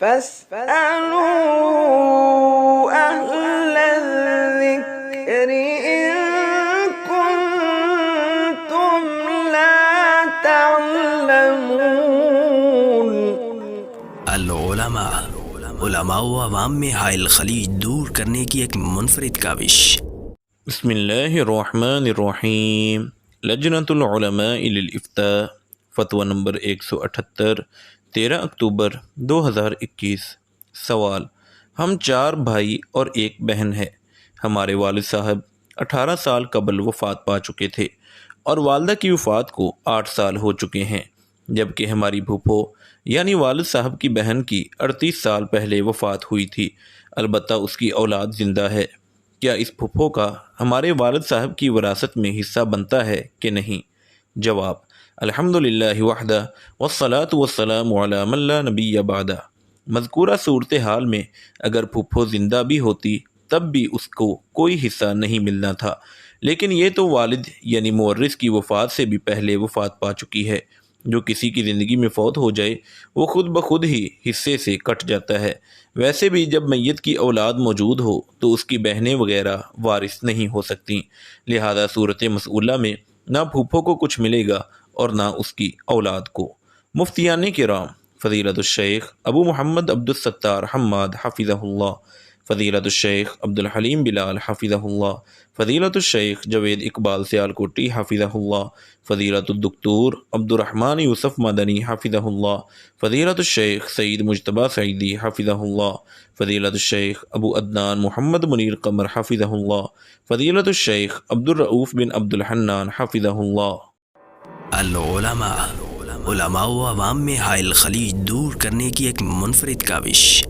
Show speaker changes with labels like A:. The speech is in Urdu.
A: فاسألوا أهل الذكر إن كنتم لا تعلمون۔
B: علماء و عوام میں حائل خلیج دور کرنے کی ایک منفرد کاوش۔
C: بسم اللہ الرحمن الرحیم۔ لجنۃ العلماء للافتاء فتویٰ نمبر 178 13 اکتوبر 2021۔ سوال: ہم 4 بھائی اور 1 بہن ہے۔ ہمارے والد صاحب 18 سال قبل وفات پا چکے تھے اور والدہ کی وفات کو 8 سال ہو چکے ہیں، جبکہ ہماری پھوپھو یعنی والد صاحب کی بہن کی 38 سال پہلے وفات ہوئی تھی، البتہ اس کی اولاد زندہ ہے۔ کیا اس پھوپھو کا ہمارے والد صاحب کی وراثت میں حصہ بنتا ہے کہ نہیں؟ جواب: الحمدللہ وحدہ والصلاة والسلام علی من لا نبی بعدہ۔ مذکورہ صورتحال میں اگر پھوپھو زندہ بھی ہوتی تب بھی اس کو کوئی حصہ نہیں ملنا تھا، لیکن یہ تو والد یعنی مورث کی وفات سے بھی پہلے وفات پا چکی ہے۔ جو کسی کی زندگی میں فوت ہو جائے وہ خود بخود ہی حصے سے کٹ جاتا ہے۔ ویسے بھی جب میت کی اولاد موجود ہو تو اس کی بہنیں وغیرہ وارث نہیں ہو سکتیں، لہذا صورت مسئولہ میں نہ پھوپھو کو کچھ ملے گا اور نہ اس کی اولاد کو۔ مفتیان کرام فضیلت الشیخ ابو محمد عبدالستار حماد حفظہ اللہ، فضیلت الشیخ عبدالحلیم بلال حفظہ اللہ، فضیلت الشیخ جوید اقبال سیالکوٹی حفظہ اللہ، فضیلت الدکتور عبدالرحمن یوسف مدنی حفظہ اللہ، فضیلت الشیخ سعید مجتبیٰ سعیدی حفظہ اللہ، فضیلت الشیخ ابو عدنان محمد منیر قمر حفظہ اللہ، فضیلت الشیخ عبدالرؤوف بن عبدالحنان حفظہ اللہ۔
B: علماء و عوام میں حائل خلیج دور کرنے کی ایک منفرد کاوش۔